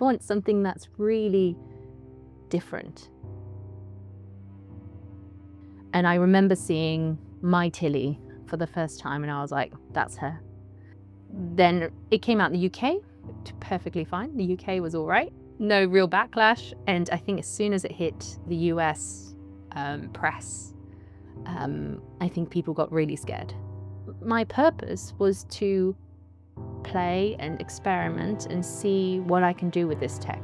want something that's really different. And I remember seeing my Tilly for the first time and I was like, that's her. Then it came out in the UK, perfectly fine. The UK was all right, no real backlash. And I think as soon as it hit the US press, I think people got really scared. My purpose was to play and experiment and see what I can do with this tech.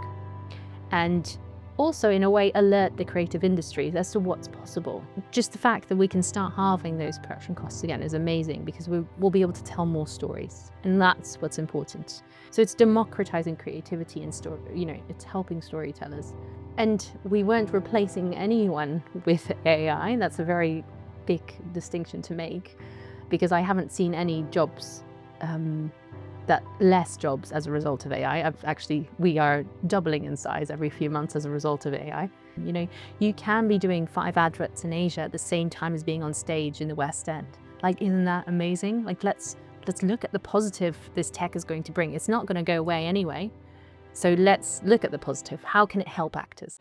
And also, in a way, alert the creative industries as to what's possible. Just the fact that we can start halving those production costs again is amazing, because we'll be able to tell more stories, and that's what's important. So it's democratizing creativity and story, it's helping storytellers. And we weren't replacing anyone with AI. That's a very big distinction to make, because I haven't seen any jobs less jobs as a result of AI. We are doubling in size every few months as a result of AI. You can be doing 5 adverts in Asia at the same time as being on stage in the West End. Like, isn't that amazing? Like, let's look at the positive this tech is going to bring. It's not going to go away anyway. So let's look at the positive. How can it help actors?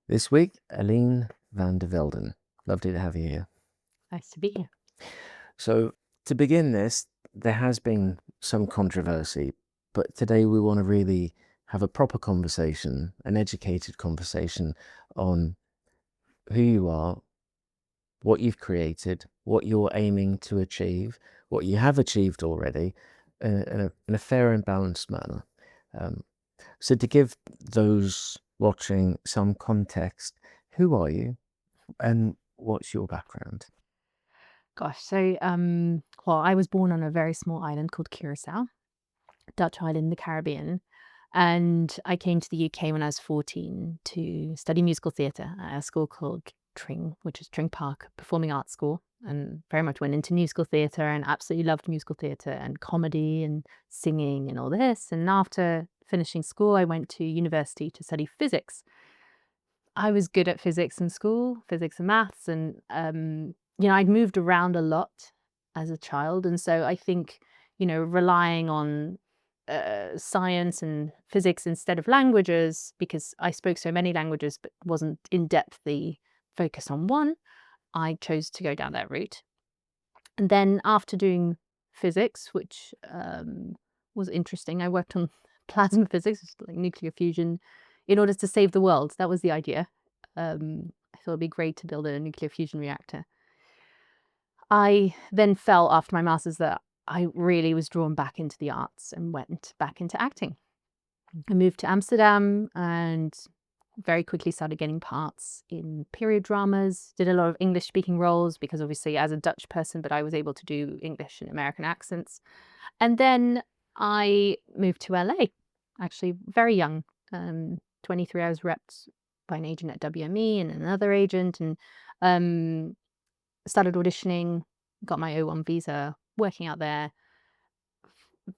This week, Eline Van Der Velden. Lovely to have you here. Nice to be here. So, to begin this, there has been some controversy, but today we want to really have a proper conversation, an educated conversation on who you are, what you've created, what you're aiming to achieve, what you have achieved already, in a fair and balanced manner. So to give those watching some context, who are you and what's your background? Gosh, so I was born on a very small island called Curaçao, Dutch island in the Caribbean. And I came to the UK when I was 14 to study musical theatre at a school called Tring, which is Tring Park Performing Arts School, and very much went into musical theatre and absolutely loved musical theatre and comedy and singing and all this. And after finishing school, I went to university to study physics. I was good at physics in school, physics and maths, and I'd moved around a lot as a child, and so I think relying on science and physics instead of languages, because I spoke so many languages but wasn't in depthly focused on one, I chose to go down that route. And then after doing physics, which was interesting, I worked on plasma physics, like nuclear fusion, in order to save the world. That was the idea. I thought it'd be great to build a nuclear fusion reactor. I then felt after my master's that I really was drawn back into the arts and went back into acting. I moved to Amsterdam and very quickly started getting parts in period dramas, did a lot of English speaking roles because obviously as a Dutch person, but I was able to do English and American accents. And then I moved to LA, actually very young, 23. I was repped by an agent at WME and another agent, and started auditioning, got my O1 visa, working out there.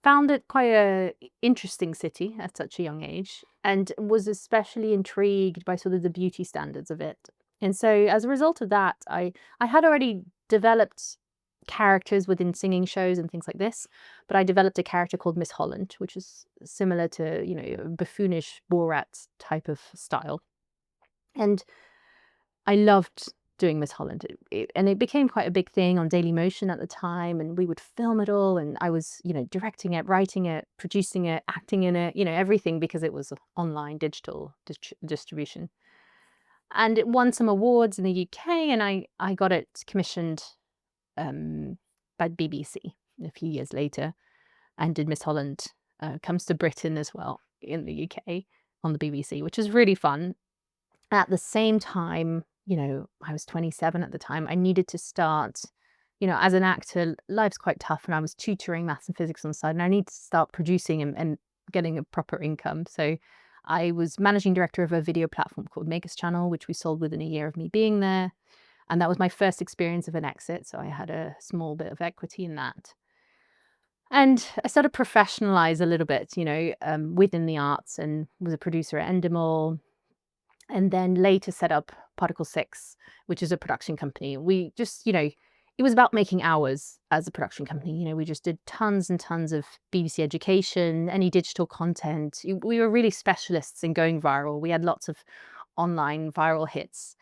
Found it quite a interesting city at such a young age, and was especially intrigued by sort of the beauty standards of it. And so as a result of that, I had already developed characters within singing shows and things like this, but I developed a character called Miss Holland, which is similar to, a buffoonish Borat type of style. And I loved doing Miss Holland. And it became quite a big thing on Dailymotion at the time, and we would film it all, and I was, directing it, writing it, producing it, acting in it, everything, because it was online digital distribution. And it won some awards in the UK, and I got it commissioned by BBC a few years later, and did Miss Holland Comes to Britain as well in the UK on the BBC, which is really fun. At the same time, I was 27 at the time. I needed to start, as an actor, life's quite tough, and I was tutoring maths and physics on the side, and I need to start producing and getting a proper income. So I was managing director of a video platform called Makers Channel, which we sold within a year of me being there. And that was my first experience of an exit. So I had a small bit of equity in that. And I started to professionalize a little bit, within the arts, and was a producer at Endemol, and then later set up Particle 6, which is a production company. We just, it was about making hours as a production company. We just did tons and tons of BBC education, any digital content. We were really specialists in going viral. We had lots of online viral hits.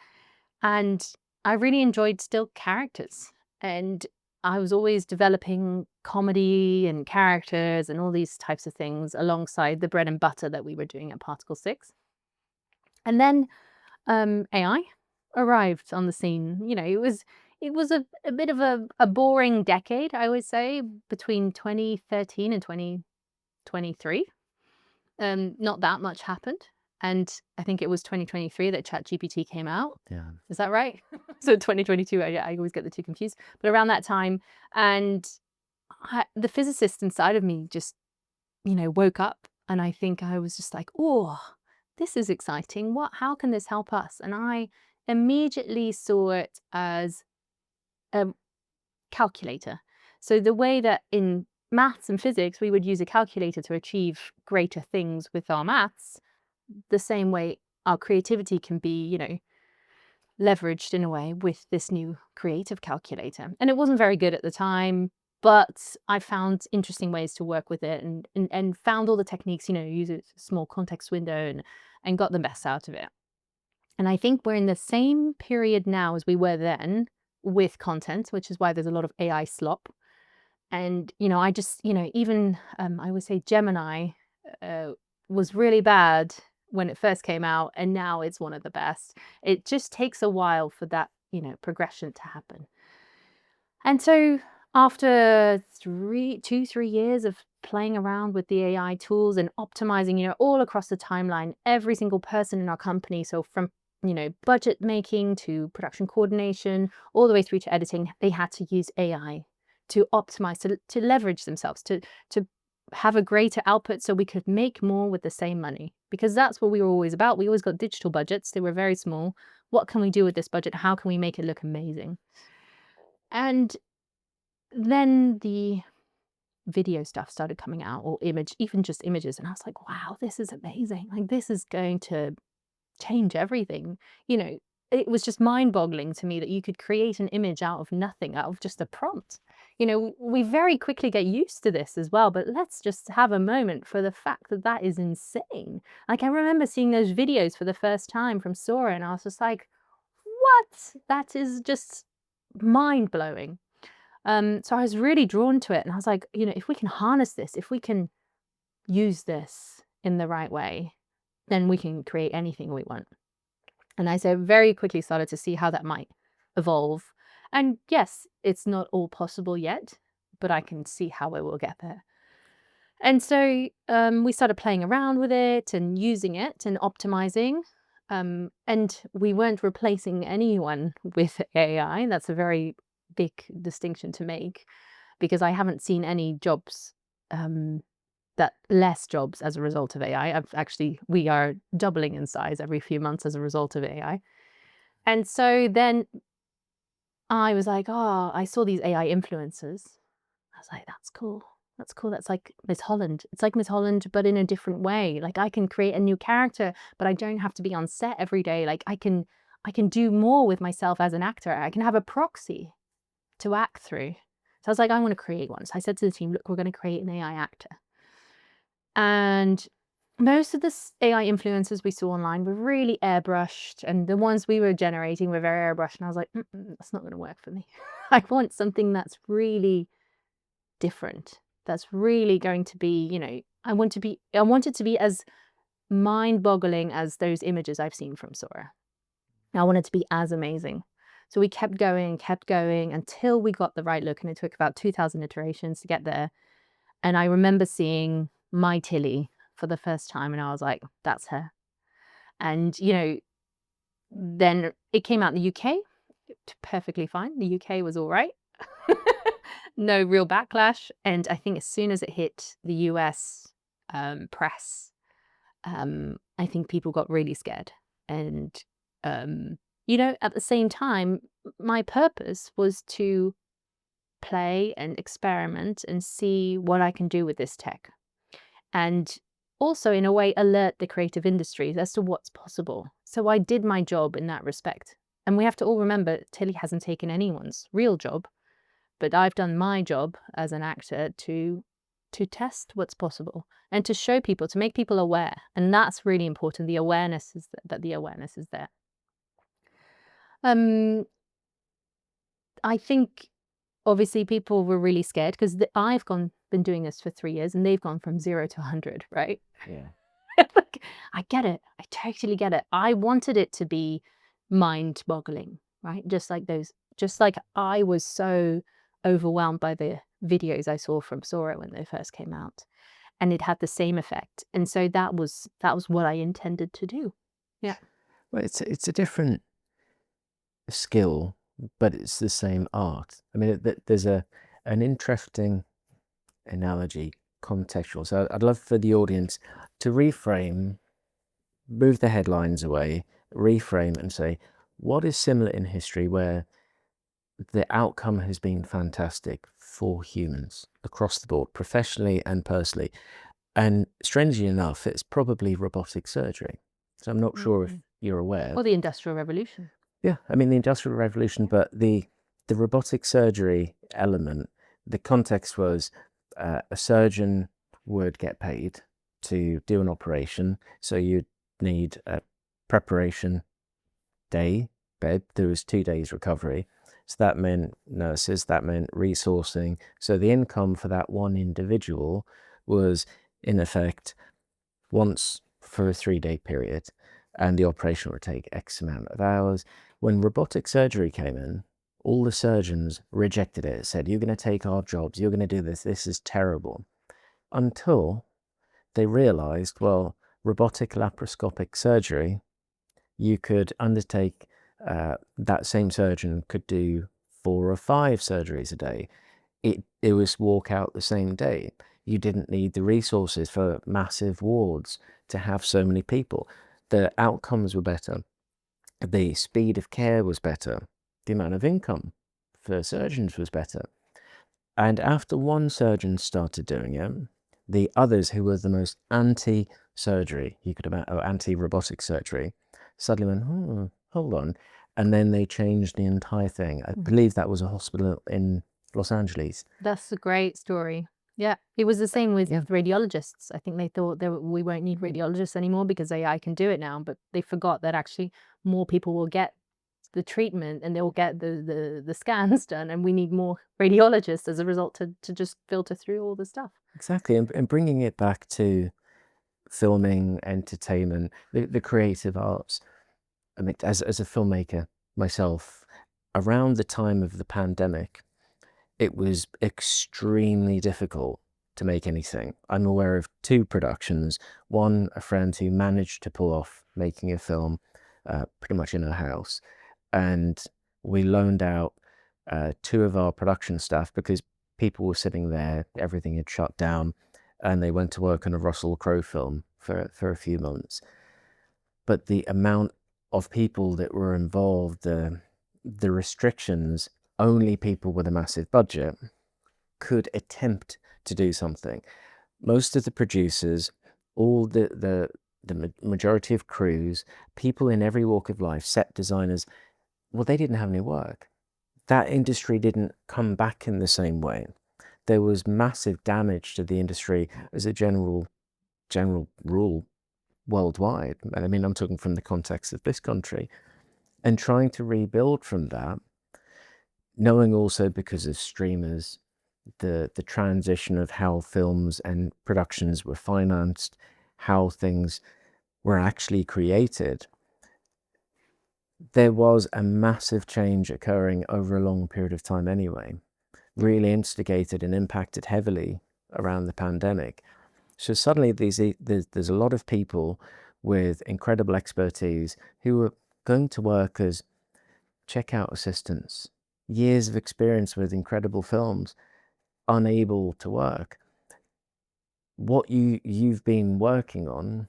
And I really enjoyed still characters. And I was always developing comedy and characters and all these types of things alongside the bread and butter that we were doing at Particle 6. And then AI arrived on the scene. It was a bit of a boring decade, I would say, between 2013 and 2023. Not that much happened. And I think it was 2023 that ChatGPT came out. Yeah. Is that right? So 2022, I always get the two confused. But around that time, and the physicist inside of me just, woke up. And I think I was just like, oh, this is exciting. How can this help us? And I immediately saw it as a calculator. So the way that in maths and physics, we would use a calculator to achieve greater things with our maths, the same way our creativity can be, leveraged in a way with this new creative calculator. And it wasn't very good at the time, but I found interesting ways to work with it and found all the techniques, use a small context window and got the best out of it. And I think we're in the same period now as we were then with content, which is why there's a lot of AI slop. And, I just, even I would say Gemini was really bad when it first came out, and now it's one of the best. It just takes a while for that, progression to happen. And so after 3 years of playing around with the AI tools and optimizing, all across the timeline, every single person in our company, so from, budget making to production coordination, all the way through to editing, they had to use AI to optimize, to leverage themselves, to have a greater output so we could make more with the same money. Because that's what we were always about. We always got digital budgets. They were very small. What can we do with this budget? How can we make it look amazing? And then the video stuff started coming out, or even just images. And I was like, wow, this is amazing. Like, this is going to change everything. It was just mind-boggling to me that you could create an image out of nothing, out of just a prompt. We very quickly get used to this as well, but let's just have a moment for the fact that that is insane. Like, I remember seeing those videos for the first time from Sora, and I was just like, what? That is just mind-blowing. So I was really drawn to it, and I was like, if we can harness this, if we can use this in the right way, then we can create anything we want. And I so very quickly started to see how that might evolve. And yes, it's not all possible yet, but I can see how it will get there. And so we started playing around with it and using it and optimizing. And we weren't replacing anyone with AI. That's a very big distinction to make, because I haven't seen any jobs that less jobs as a result of AI. We are doubling in size every few months as a result of AI. And so then I was like, oh, I saw these AI influencers. I was like, that's cool. That's cool. That's like Miss Holland. It's like Miss Holland, but in a different way. Like, I can create a new character, but I don't have to be on set every day. Like, I can do more with myself as an actor. I can have a proxy to act through. So I was like, I want to create one. So I said to the team, look, we're going to create an AI actor. And most of the AI influencers we saw online were really airbrushed, and the ones we were generating were very airbrushed. And I was like, that's not going to work for me. I want something that's really different. That's really going to be, I want it to be as mind-boggling as those images I've seen from Sora. I want it to be as amazing. So we kept going until we got the right look, and it took about 2,000 iterations to get there. And I remember seeing my Tilly for the first time, and I was like, that's her. And, then it came out in the UK, perfectly fine. The UK was all right. No real backlash. And I think as soon as it hit the US press, I think people got really scared. And, at the same time, my purpose was to play and experiment and see what I can do with this tech. And also in a way alert the creative industries as to what's possible. So I did my job in that respect. And we have to all remember, Tilly hasn't taken anyone's real job, but I've done my job as an actor to test what's possible and to show people, to make people aware. And that's really important. The awareness is that the awareness is there. I think obviously people were really scared because I've been doing this for 3 years and they've gone from 0 to 100, right? Yeah. Like, I get it. I totally get it. I wanted it to be mind-boggling, right? Just like I was so overwhelmed by the videos I saw from Sora when they first came out, and it had the same effect. And so that was what I intended to do. Yeah. Well, it's a different skill, but it's the same art. I mean, there's an interesting analogy, contextual. So I'd love for the audience to reframe, move the headlines away, reframe and say, what is similar in history where the outcome has been fantastic for humans across the board, professionally and personally? And strangely enough, it's probably robotic surgery. So I'm not sure if you're aware. Or the Industrial Revolution. Yeah, I mean the Industrial Revolution, but the robotic surgery element, the context was a surgeon would get paid to do an operation, so you'd need a preparation day, bed. There was 2 days recovery, so that meant nurses, that meant resourcing. So the income for that one individual was in effect once for a 3-day period, and the operation would take X amount of hours. When robotic surgery came in, all the surgeons rejected it, said, you're going to take our jobs, you're going to do this is terrible. Until they realized, well, robotic laparoscopic surgery, you could undertake, that same surgeon could do 4 or 5 surgeries a day. It was walk out the same day. You didn't need the resources for massive wards to have so many people. The outcomes were better. The speed of care was better. The amount of income for surgeons was better. And after one surgeon started doing it, the others who were the most anti-surgery, you could imagine, or anti-robotic surgery, suddenly went, hold on. And then they changed the entire thing. I believe that was a hospital in Los Angeles. That's a great story. Yeah, it was the same with radiologists. I think they thought we won't need radiologists anymore because AI can do it now, but they forgot that actually more people will get the treatment and they'll get the scans done, and we need more radiologists as a result to just filter through all the stuff. Exactly, and bringing it back to filming, entertainment, the creative arts. I mean, as a filmmaker myself, around the time of the pandemic, it was extremely difficult to make anything. I'm aware of 2 productions. One, a friend who managed to pull off making a film pretty much in her house. And we loaned out 2 of our production staff because people were sitting there, everything had shut down, and they went to work on a Russell Crowe film for a few months. But the amount of people that were involved, the restrictions, only people with a massive budget could attempt to do something. Most of the producers, all the majority of crews, people in every walk of life, set designers, well, they didn't have any work. That industry didn't come back in the same way. There was massive damage to the industry as a general rule worldwide. And I mean, I'm talking from the context of this country, and trying to rebuild from that, knowing also because of streamers, the transition of how films and productions were financed, how things were actually created. There was a massive change occurring over a long period of time anyway, really instigated and impacted heavily around the pandemic. So suddenly there's a lot of people with incredible expertise who are going to work as checkout assistants, years of experience with incredible films, unable to work. What you've been working on,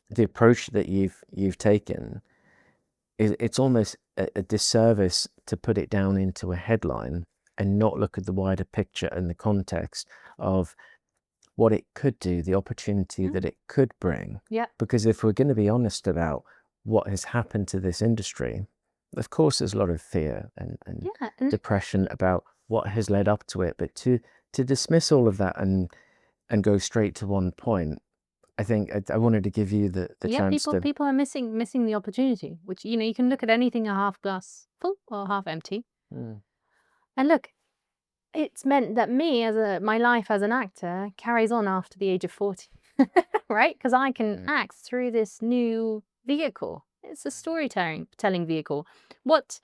the approach that you've taken, it's almost a disservice to put it down into a headline and not look at the wider picture and the context of what it could do, the opportunity that it could bring. Yeah. Because if we're going to be honest about what has happened to this industry, of course there's a lot of fear and Yeah. And depression about what has led up to it. But to dismiss all of that and go straight to one point, I think I wanted to give you the yeah, chance to. people are missing the opportunity, which, you can look at anything a half glass full or half empty. Mm, And look, it's meant that my life as an actor carries on after the age of 40, right? Because I can act through this new vehicle. It's a storytelling vehicle. What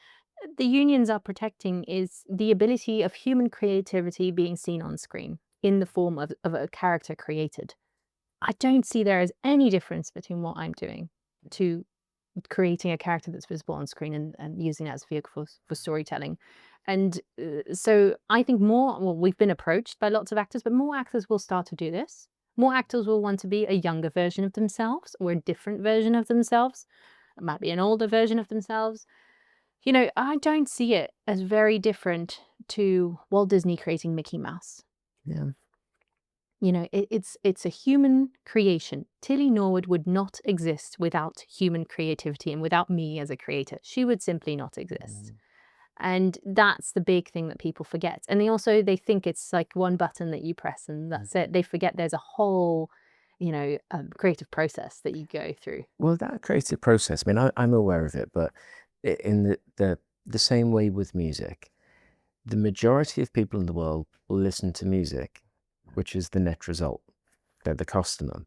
the unions are protecting is the ability of human creativity being seen on screen in the form of a character created. I don't see there is any difference between what I'm doing to creating a character that's visible on screen and using that as a vehicle for storytelling. And so I think we've been approached by lots of actors, but more actors will start to do this. More actors will want to be a younger version of themselves or a different version of themselves. It might be an older version of themselves. I don't see it as very different to Walt Disney creating Mickey Mouse. yeah. It's a human creation. Tilly Norwood would not exist without human creativity and without me as a creator. She would simply not exist. And that's the big thing that people forget. And they think it's like one button that you press and that's it. They forget there's a whole, creative process that you go through. Well, that creative process, I mean, I'm aware of it, but in the same way with music, the majority of people in the world will listen to music, which is the net result. They're the customer.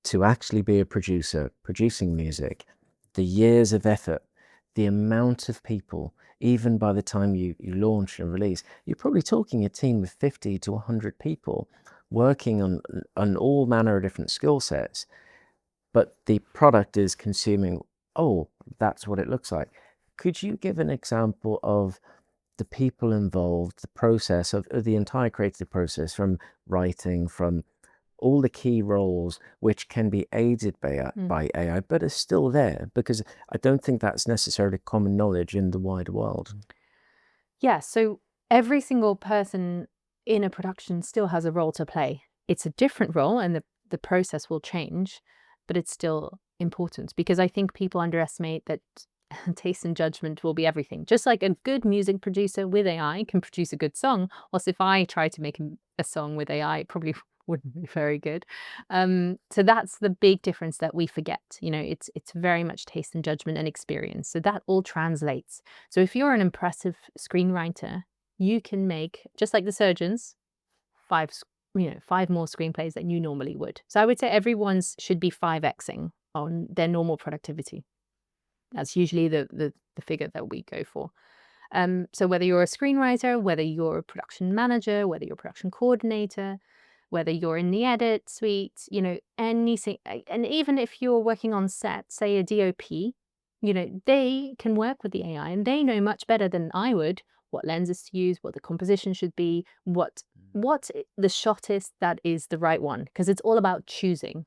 To actually be a producer, producing music, the years of effort, the amount of people, even by the time you launch and release, you're probably talking a team of 50 to 100 people working on all manner of different skill sets. But the product is consuming, oh, that's what it looks like. Could you give an example of the people involved, the process of the entire creative process, from writing, from all the key roles, which can be aided by AI, but are still there? Because I don't think that's necessarily common knowledge in the wider world. Yeah, so every single person in a production still has a role to play. It's a different role and the process will change, but it's still important because I think people underestimate that taste and judgment will be everything. Just like a good music producer with AI can produce a good song, whilst if I try to make a song with AI, it probably wouldn't be very good. So that's the big difference that we forget. It's very much taste and judgment and experience. So that all translates. So if you're an impressive screenwriter, you can make, just like the surgeons, five more screenplays than you normally would. So I would say everyone's should be 5xing on their normal productivity. That's usually the figure that we go for. So whether you're a screenwriter, whether you're a production manager, whether you're a production coordinator, whether you're in the edit suite, anything, and even if you're working on set, say a DOP, they can work with the AI and they know much better than I would what lenses to use, what the composition should be, what the shot is that is the right one, because it's all about choosing.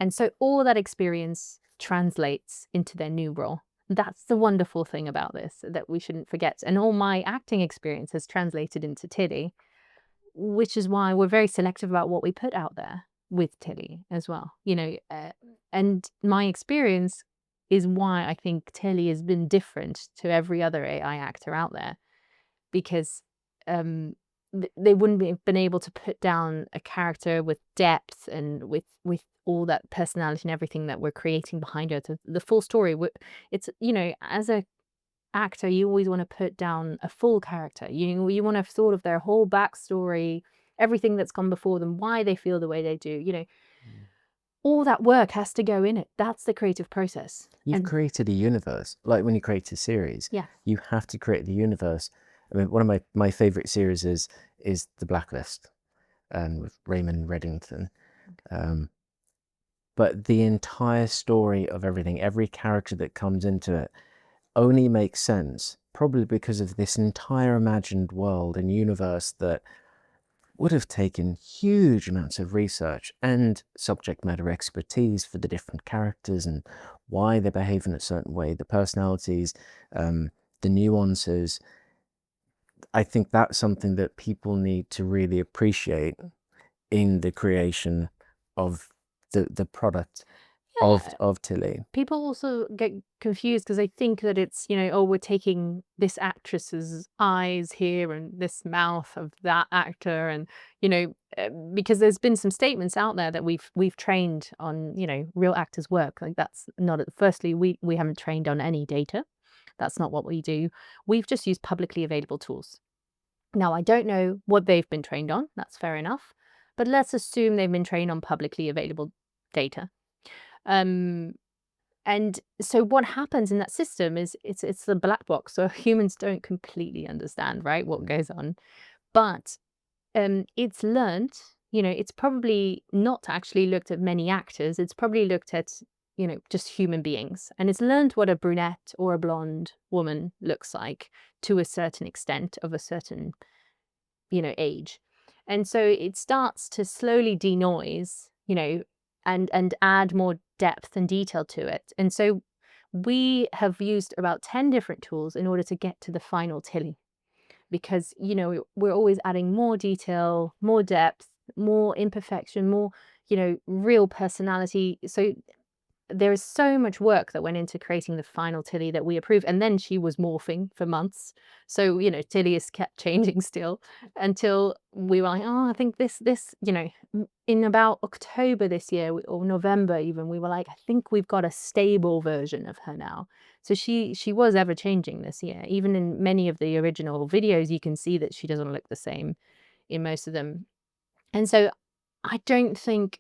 And so all that experience translates into their new role. That's the wonderful thing about this that we shouldn't forget. And all my acting experience has translated into Tilly, which is why we're very selective about what we put out there with Tilly as well. And my experience is why I think Tilly has been different to every other AI actor out there, because they wouldn't have been able to put down a character with depth and with all that personality and everything that we're creating behind her, the full story. It's, as a actor, you always want to put down a full character. You want to have thought of their whole backstory, everything that's gone before them, why they feel the way they do. All that work has to go in it. That's the creative process. You've created a universe. Like when you create a series, Yeah. you have to create the universe. I mean, one of my favorite series is The Blacklist, with Raymond Reddington. But the entire story of everything, every character that comes into it, only makes sense probably because of this entire imagined world and universe that would have taken huge amounts of research and subject matter expertise for the different characters and why they behave in a certain way, the personalities, the nuances. I think that's something that people need to really appreciate in the creation of the product Yeah. of Tilly. People also get confused because they think that it's, oh, we're taking this actress's eyes here and this mouth of that actor, and because there's been some statements out there that we've trained on, real actors' work. Like, that's not. Firstly, we haven't trained on any data. That's not what we do. We've just used publicly available tools. Now, I don't know what they've been trained on. That's fair enough, but let's assume they've been trained on publicly available data. Um, and so what happens in that system is it's the black box. So humans don't completely understand, right, what goes on. But it's learned, it's probably not actually looked at many actors. It's probably looked at, just human beings. And it's learned what a brunette or a blonde woman looks like to a certain extent of a certain, age. And so it starts to slowly denoise, and add more depth and detail to it. And so we have used about 10 different tools in order to get to the final Tilly, because, we're always adding more detail, more depth, more imperfection, more, real personality. So there is so much work that went into creating the final Tilly that we approve, and then she was morphing for months. So, Tilly has kept changing still until we were like, "Oh, I think this," in about October this year, or November even, we were like, "I think we've got a stable version of her now." So she was ever changing this year. Even in many of the original videos, you can see that she doesn't look the same in most of them. And so I don't think,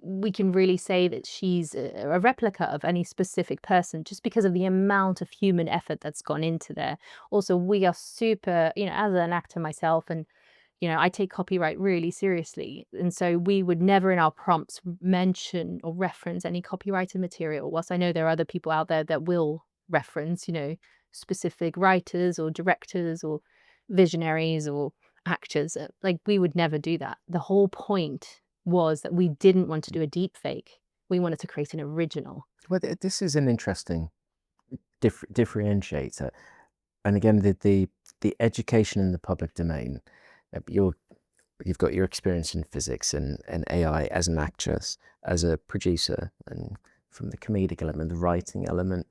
we can really say that she's a replica of any specific person, just because of the amount of human effort that's gone into there. Also, we are super, as an actor myself, and I take copyright really seriously. And so we would never in our prompts mention or reference any copyrighted material. Whilst I know there are other people out there that will reference, specific writers or directors or visionaries or actors. Like, we would never do that. The whole point was that we didn't want to do a deep fake. We wanted to create an original. Well, this is an interesting differentiator. And again, the education in the public domain. You've got your experience in physics and AI as an actress, as a producer, and from the comedic element, the writing element.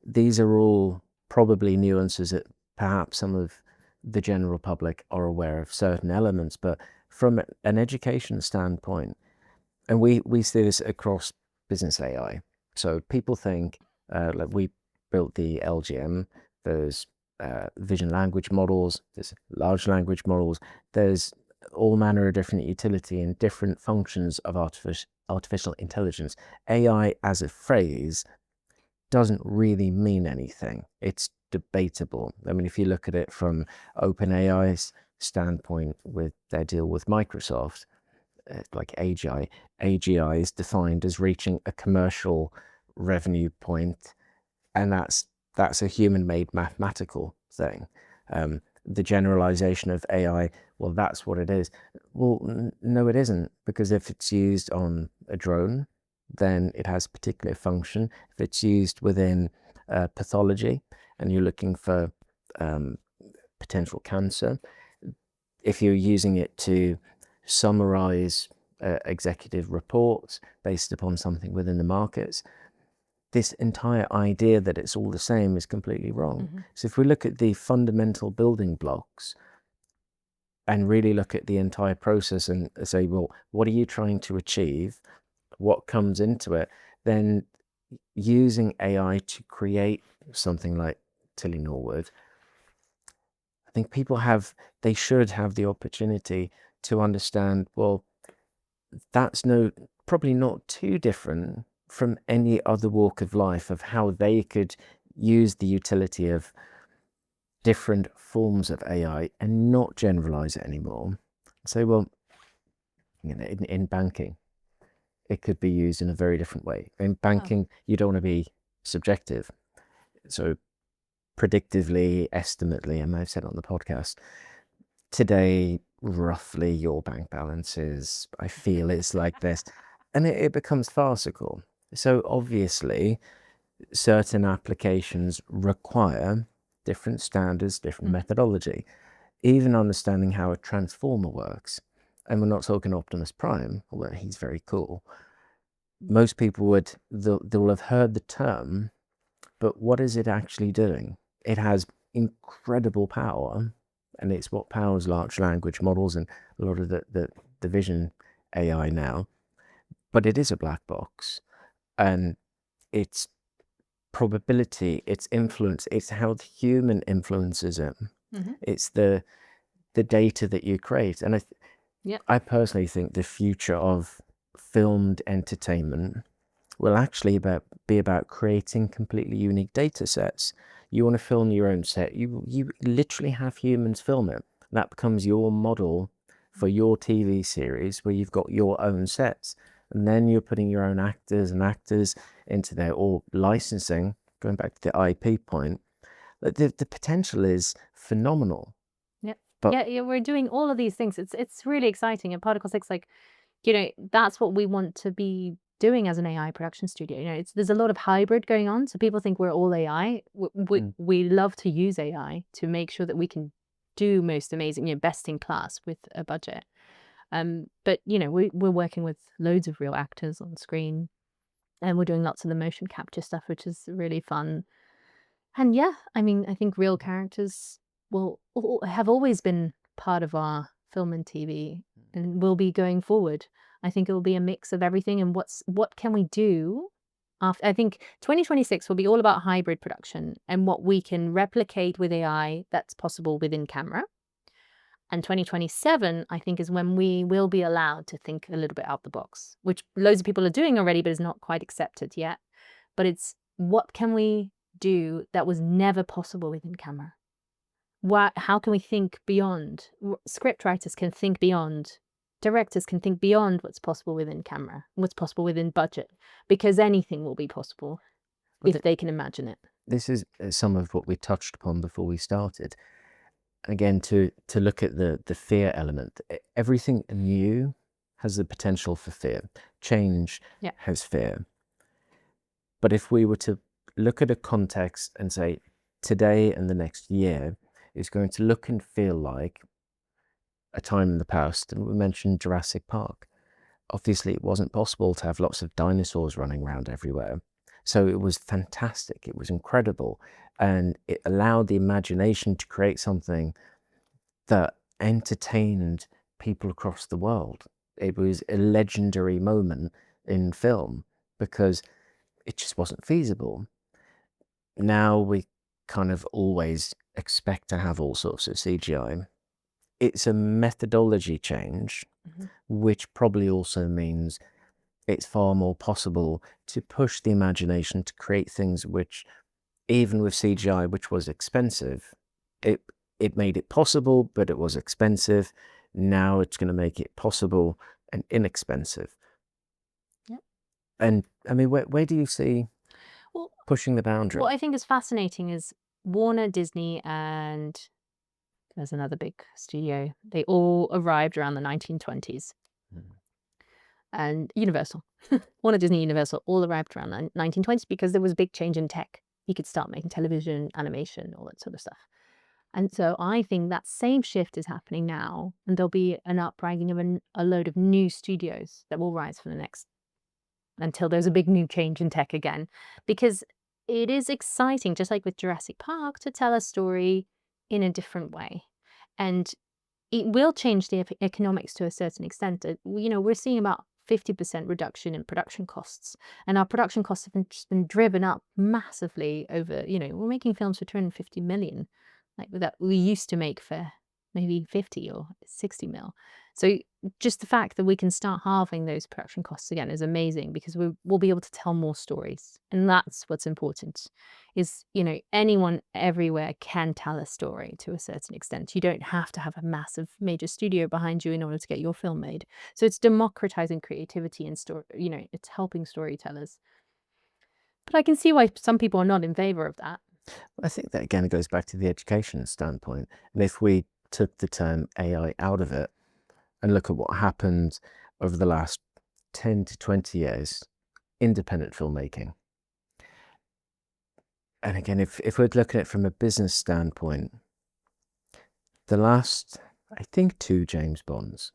These are all probably nuances that perhaps some of the general public are aware of certain elements, but from an education standpoint, and we see this across business AI. So people think, like, we built the LGM, there's vision language models, there's large language models, there's all manner of different utility and different functions of artificial intelligence. AI as a phrase doesn't really mean anything. It's debatable. I mean, if you look at it from OpenAI's standpoint with their deal with Microsoft, like AGI is defined as reaching a commercial revenue point, and that's a human-made mathematical thing. The generalization of AI, well, that's what it is. Well, no, it isn't, because if it's used on a drone, then it has a particular function. If it's used within pathology and you're looking for potential cancer, if you're using it to summarize executive reports based upon something within the markets, this entire idea that it's all the same is completely wrong. Mhm. So if we look at the fundamental building blocks and really look at the entire process and say, well, what are you trying to achieve? What comes into it? Then using AI to create something like Tilly Norwood, I think they should have the opportunity to understand, well, that's probably not too different from any other walk of life, of how they could use the utility of different forms of AI and not generalize it anymore. Say, well, in banking, it could be used in a very different way. In banking, you don't want to be subjective. So predictively, estimately, and I've said on the podcast, today, roughly your bank balance is, I feel it's like this. And it becomes farcical. So obviously, certain applications require different standards, different methodology. Even understanding how a transformer works. and we're not talking Optimus Prime, although he's very cool. Most people they'll have heard the term, but what is it actually doing? It has incredible power, and it's what powers large language models and a lot of the vision AI now. But it is a black box, and its probability, its influence, it's how the human influences it. It's the data that you create. And I personally think the future of filmed entertainment will actually be about creating completely unique data sets. You want to film your own set, you literally have humans film it. That becomes your model for your TV series where you've got your own sets. And then you're putting your own actors into there, or licensing, going back to the IP point. The potential is phenomenal. But Yeah, we're doing all of these things. It's really exciting. And Particle 6, like, that's what we want to be doing as an AI production studio. There's a lot of hybrid going on. So people think we're all AI. We love to use AI to make sure that we can do most amazing, best in class with a budget. But we're working with loads of real actors on screen, and we're doing lots of the motion capture stuff, which is really fun. And yeah, I mean, I think real characters have always been part of our film and TV, and will be going forward. I think it will be a mix of everything. And what can we do after? I think 2026 will be all about hybrid production and what we can replicate with AI that's possible within camera. And 2027, I think, is when we will be allowed to think a little bit out the box, which loads of people are doing already, but is not quite accepted yet. But it's what can we do that was never possible within camera? How can we think beyond? Script writers can think beyond. Directors can think beyond what's possible within camera, what's possible within budget, because anything will be possible if they can imagine it. This is some of what we touched upon before we started. Again, to look at the fear element. Everything new has the potential for fear. Change has fear. But if we were to look at a context and say, today and the next year is going to look and feel like a time in the past, and we mentioned Jurassic Park. Obviously, it wasn't possible to have lots of dinosaurs running around everywhere. So it was fantastic. It was incredible. And it allowed the imagination to create something that entertained people across the world. It was a legendary moment in film because it just wasn't feasible. Now we kind of always expect to have all sorts of CGI. It's a methodology change, which probably also means it's far more possible to push the imagination to create things which, even with CGI, which was expensive, it made it possible, but it was expensive. Now it's going to make it possible and inexpensive. Yep. And I mean, where do you see pushing the boundary? What I think is fascinating is Warner, Disney, and there's another big studio. They all arrived around the 1920s. And Universal, Warner, Disney, Universal, all arrived around the 1920s because there was a big change in tech. You could start making television, animation, all that sort of stuff. And so I think that same shift is happening now, and there'll be an uprising of a load of new studios that will rise for the next, until there's a big new change in tech again. Because it is exciting, just like with Jurassic Park, to tell a story in a different way. And it will change the economics to a certain extent. We're seeing about 50% reduction in production costs, and our production costs have just been driven up massively over, we're making films for 250 million, like that we used to make for maybe 50 or 60 mil. So just the fact that we can start halving those production costs again is amazing, because we'll be able to tell more stories. And that's what's important is, anyone everywhere can tell a story to a certain extent. You don't have to have a massive major studio behind you in order to get your film made. So it's democratizing creativity and story, it's helping storytellers. But I can see why some people are not in favor of that. I think that again goes back to the education standpoint. And if we took the term AI out of it and look at what happened over the last 10 to 20 years, independent filmmaking. And again, if we're looking at it from a business standpoint, the last, I think, 2 James Bonds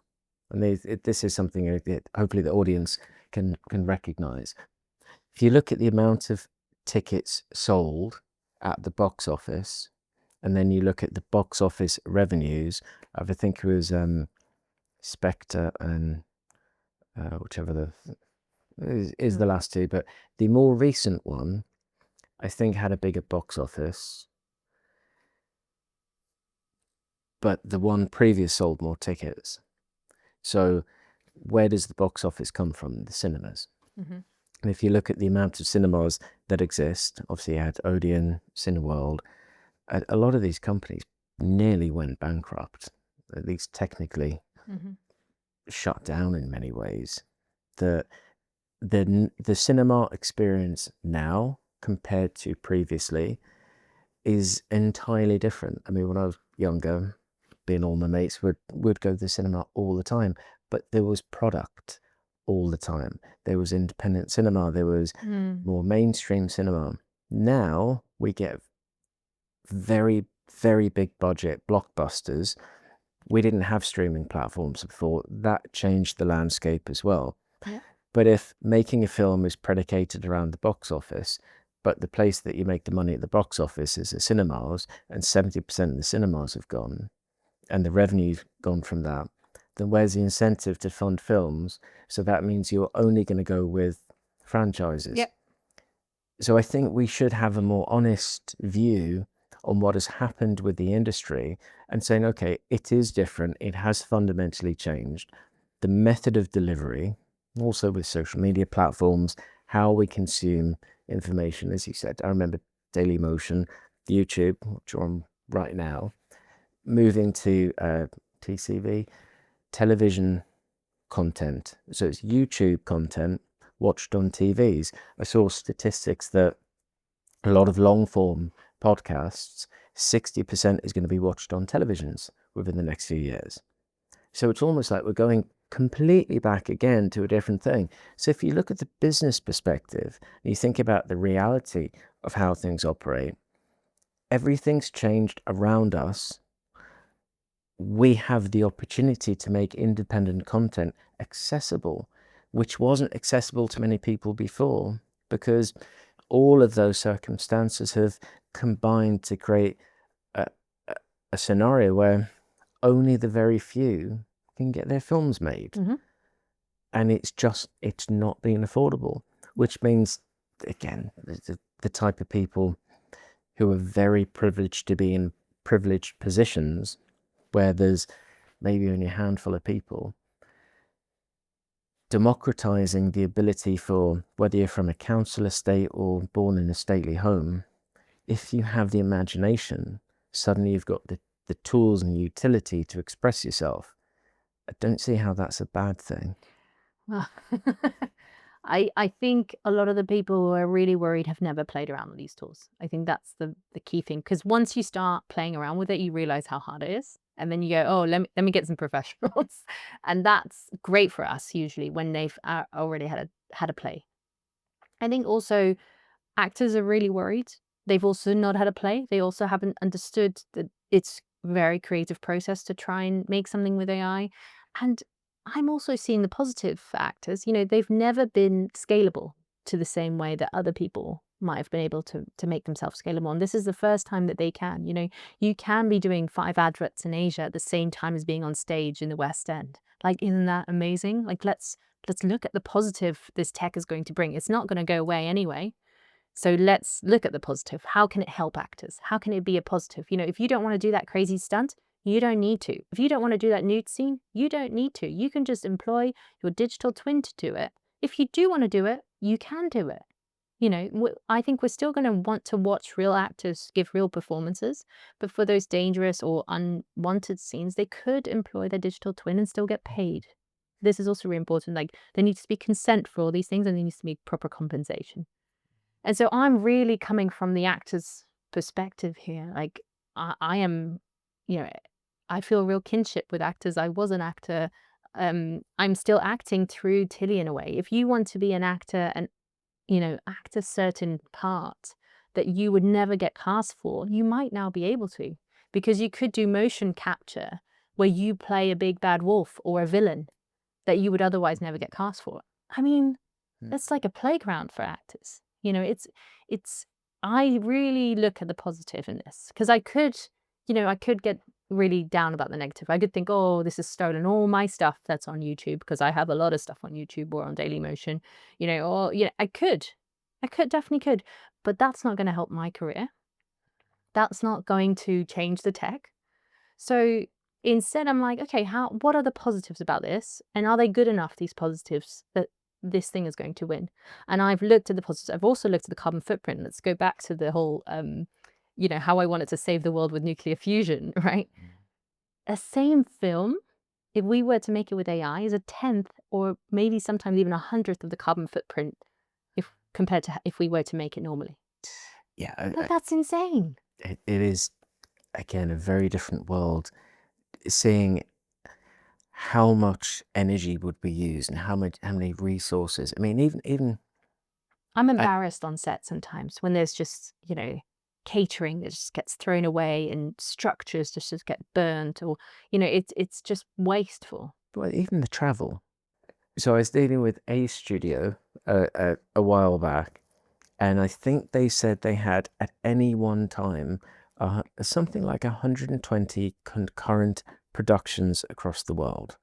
and this is something that hopefully the audience can recognize. If you look at the amount of tickets sold at the box office, and then you look at the box office revenues, I think it was Spectre and whichever is the last two, but the more recent one, I think, had a bigger box office, but the one previous sold more tickets. So where does the box office come from? The cinemas. And if you look at the amount of cinemas that exist, obviously you had Odeon, Cineworld, a lot of these companies nearly went bankrupt, at least technically shut down in many ways. The cinema experience now compared to previously is entirely different. I mean, when I was younger, being all my mates would go to the cinema all the time, but there was product all the time. There was independent cinema, there was more mainstream cinema. Now we get very, very big budget blockbusters. We didn't have streaming platforms before. That changed the landscape as well. Yeah. But if making a film is predicated around the box office, but the place that you make the money at the box office is the cinemas, and 70% of the cinemas have gone, and the revenue's gone from that, then where's the incentive to fund films? So that means you're only going to go with franchises. Yep. So I think we should have a more honest view on what has happened with the industry and saying, okay, it is different. It has fundamentally changed. The method of delivery, also with social media platforms, how we consume information, as you said. I remember Daily Motion, YouTube, which you're on right now, moving to TCV, television content. So it's YouTube content watched on TVs. I saw statistics that a lot of long form podcasts, 60% is going to be watched on televisions within the next few years. So it's almost like we're going completely back again to a different thing. So if you look at the business perspective and you think about the reality of how things operate, everything's changed around us. We have the opportunity to make independent content accessible, which wasn't accessible to many people before, because all of those circumstances have combined to create a scenario where only the very few can get their films made. And it's not being affordable, which means, again, the type of people who are very privileged to be in privileged positions where there's maybe only a handful of people, democratizing the ability for, whether you're from a council estate or born in a stately home, if you have the imagination, suddenly you've got the tools and utility to express yourself. I don't see how that's a bad thing. Well, I think a lot of the people who are really worried have never played around with these tools. I think that's the key thing, because once you start playing around with it, you realize how hard it is. And then you go, oh, let me get some professionals. And that's great for us usually when they've already had a play. I think also actors are really worried. They've also not had a play. They also haven't understood that it's a very creative process to try and make something with AI. And I'm also seeing the positive for actors. You know, they've never been scalable to the same way that other people might have been able to make themselves scalable. And this is the first time that they can. You know, you can be doing 5 adverts in Asia at the same time as being on stage in the West End. Like, isn't that amazing? Like, let's look at the positive this tech is going to bring. It's not going to go away anyway. So let's look at the positive. How can it help actors? How can it be a positive? You know, if you don't want to do that crazy stunt, you don't need to. If you don't want to do that nude scene, you don't need to. You can just employ your digital twin to do it. If you do want to do it, you can do it. You know, I think we're still going to want to watch real actors give real performances, but for those dangerous or unwanted scenes, they could employ their digital twin and still get paid. This is also really important. Like, there needs to be consent for all these things, and there needs to be proper compensation. And so I'm really coming from the actor's perspective here. Like, I am, you know, I feel a real kinship with actors. I was an actor. I'm still acting through Tilly in a way. If you want to be an actor and, you know, act a certain part that you would never get cast for, you might now be able to, because you could do motion capture where you play a big bad wolf or a villain. that you would otherwise never get cast for. I mean, Mm. it's like a playground for actors. You know, it's I really look at the positive in this because I could, I could get really down about the negative. I could think, oh, this has stolen all my stuff that's on YouTube because I have a lot of stuff on YouTube or on Dailymotion, or I could definitely could, but that's not going to help my career. That's not going to change the tech. So instead, I'm like, okay, what are the positives about this? And are they good enough, these positives, that this thing is going to win? And I've looked at the positives. I've also looked at the carbon footprint. Let's go back to the whole, how I wanted to save the world with nuclear fusion, right? A same film, if we were to make it with AI, is a tenth or maybe sometimes even 100th of the carbon footprint if compared to if we were to make it normally. Yeah, That's insane. it is, again, a very different world. Seeing how much energy would be used and how many resources. I mean, even I'm I, embarrassed on set sometimes when there's just, catering that just gets thrown away and structures just get burnt or, it's just wasteful. well, even the travel. So I was dealing with a studio a while back, and I think they said they had at any one time something like 120 concurrent productions across the world.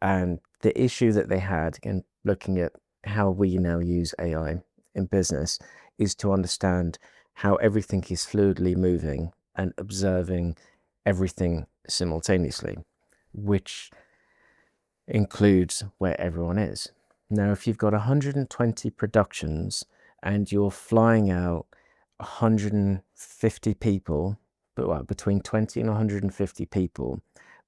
And the issue that they had in looking at how we now use AI in business is to understand how everything is fluidly moving and observing everything simultaneously, which includes where everyone is. Now, if you've got 120 productions and you're flying out 150 people, but between 20 and 150 people,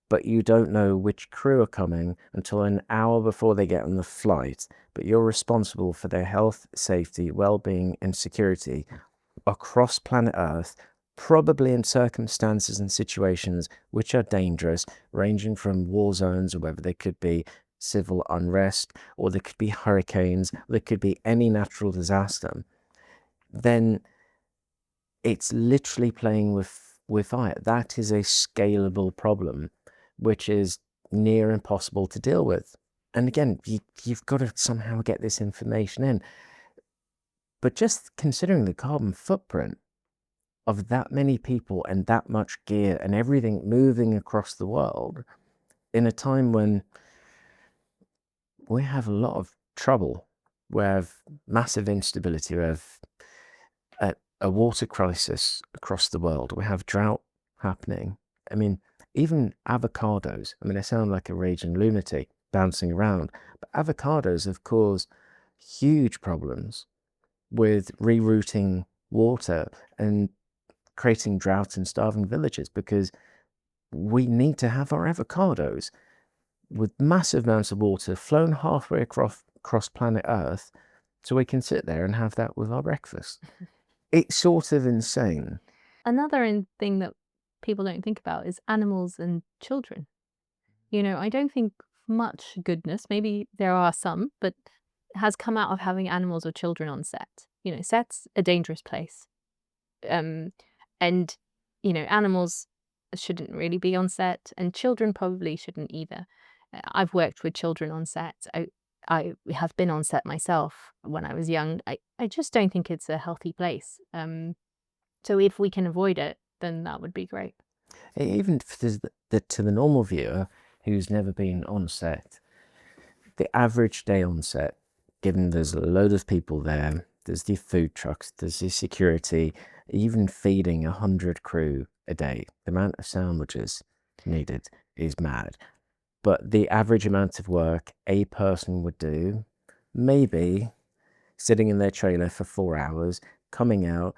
but you don't know which crew are coming until an hour before they get on the flight, but you're responsible for their health, safety, well-being, and security across planet Earth, probably in circumstances and situations which are dangerous, ranging from war zones, or whether they could be civil unrest, or there could be hurricanes, there could be any natural disaster, then it's literally playing with fire. That is a scalable problem, which is near impossible to deal with. And again, you've got to somehow get this information in. But just considering the carbon footprint of that many people and that much gear and everything moving across the world in a time when we have a lot of trouble, we have massive instability, we have a water crisis across the world, we have drought happening. I mean, even avocados, I sound like a raging lunatic bouncing around, but avocados have caused huge problems with rerouting water and creating drought and starving villages, because we need to have our avocados with massive amounts of water flown halfway across planet Earth so we can sit there and have that with our breakfast. It's sort of insane. Another thing that people don't think about is animals and children. I don't think much goodness, maybe there are some, but has come out of having animals or children on set. Set's a dangerous place. And, animals shouldn't really be on set, and children probably shouldn't either. I've worked with children on set. I have been on set myself when I was young. I just don't think it's a healthy place. So if we can avoid it, then that would be great. Even to the normal viewer who's never been on set, the average day on set, given there's a load of people there, there's the food trucks, there's the security, even feeding 100 crew a day, the amount of sandwiches needed is mad. But the average amount of work a person would do, maybe sitting in their trailer for 4 hours, coming out,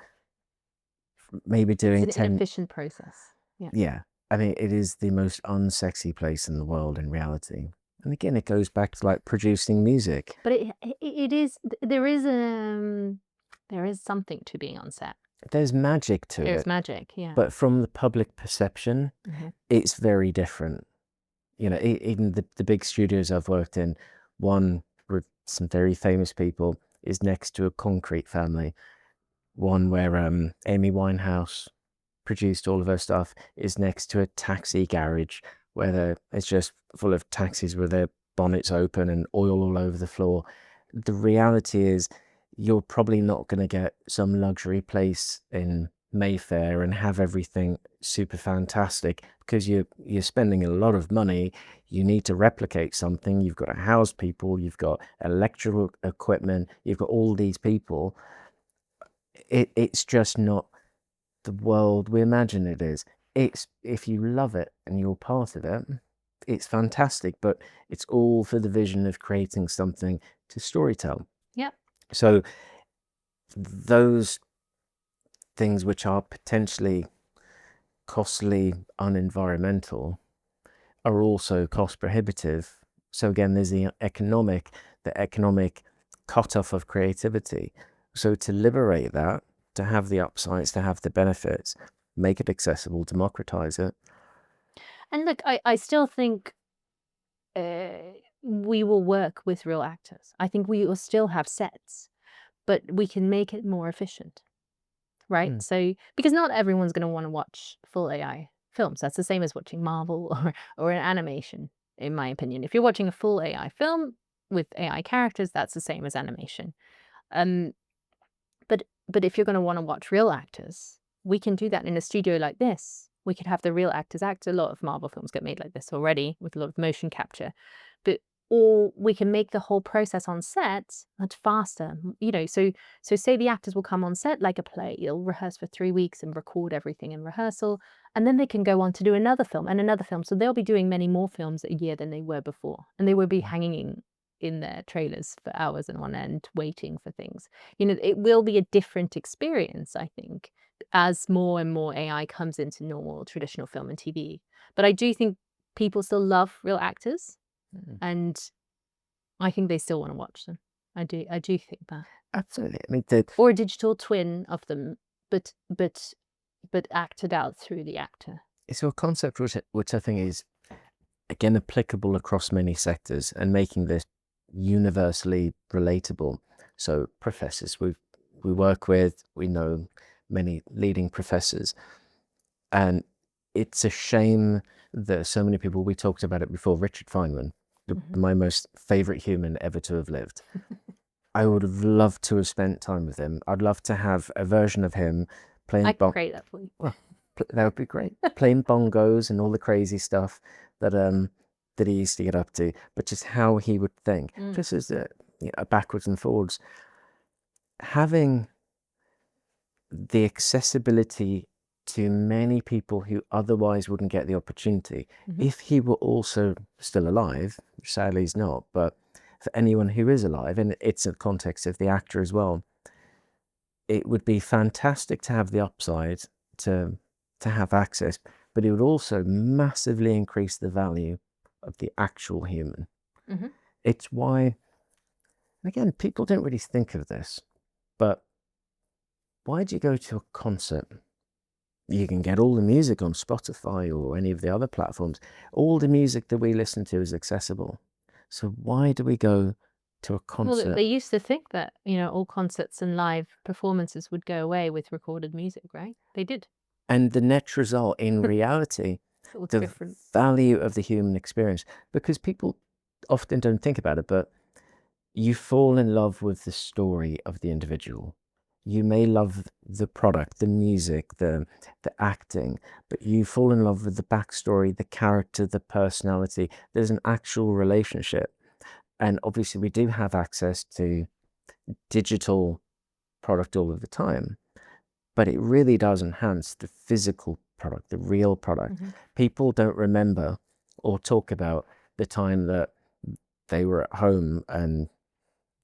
maybe doing It's an inefficient process. Yeah. It is the most unsexy place in the world in reality. And again, it goes back to like producing music. But it is, there is something to being on set. There's magic to it. There's magic, yeah. But from the public perception, it's very different. Even the big studios I've worked in, one with some very famous people is next to a concrete family. One where Amy Winehouse produced all of her stuff is next to a taxi garage where it's just full of taxis with their bonnets open and oil all over the floor. The reality is you're probably not going to get some luxury place in Mayfair and have everything super fantastic, because you're spending a lot of money. You need to replicate something. You've got to house people. You've got electrical equipment. You've got all these people. It's just not the world we imagine it is. It's, if you love it and you're part of it, it's fantastic, but it's all for the vision of creating something to storytell. Yeah. So those things which are potentially costly, unenvironmental, are also cost prohibitive. So again, there's the economic cutoff of creativity. So to liberate that, to have the upsides, to have the benefits, make it accessible, democratize it. And look, I still think we will work with real actors. I think we will still have sets, but we can make it more efficient, right? So, because not everyone's going to want to watch full AI films. That's the same as watching Marvel or an animation, in my opinion. If you're watching a full AI film with AI characters, that's the same as animation. But if you're going to want to watch real actors, we can do that in a studio like this. We could have the real actors act. A lot of Marvel films get made like this already with a lot of motion capture. Or we can make the whole process on set much faster. So say the actors will come on set like a play. They'll rehearse for 3 weeks and record everything in rehearsal, and then they can go on to do another film and another film. So they'll be doing many more films a year than they were before, and they will be hanging in their trailers for hours and on end waiting for things. It will be a different experience, I think, as more and more AI comes into normal traditional film and TV. But I do think people still love real actors, and I think they still want to watch them. I do think that. Absolutely. I mean, or a digital twin of them, but acted out through the actor. It's a concept which I think is, again, applicable across many sectors and making this universally relatable. So professors we work with, we know many leading professors, and it's a shame that so many people, we talked about it before, Richard Feynman, my most favorite human ever to have lived. I would have loved to have spent time with him. I'd love to have a version of him playing. I can create that for you. Well, that would be great. Playing bongos and all the crazy stuff that he used to get up to, but just how he would think, just as a backwards and forwards, having the accessibility to many people who otherwise wouldn't get the opportunity if he were also still alive. Sadly he's not, but for anyone who is alive, and it's a context of the actor as well, it would be fantastic to have the upside, to have access, but it would also massively increase the value of the actual human. It's why, again, people don't really think of this, but why do you go to a concert? You can get all the music on Spotify or any of the other platforms. All the music that we listen to is accessible. So why do we go to a concert? Well, they used to think that, all concerts and live performances would go away with recorded music, right? They did. And the net result in reality, the different value of the human experience, because people often don't think about it, but you fall in love with the story of the individual. You may love the product, the music, the acting, but you fall in love with the backstory, the character, the personality. There's an actual relationship. And obviously we do have access to digital product all of the time, but it really does enhance the physical product, the real product. People don't remember or talk about the time that they were at home and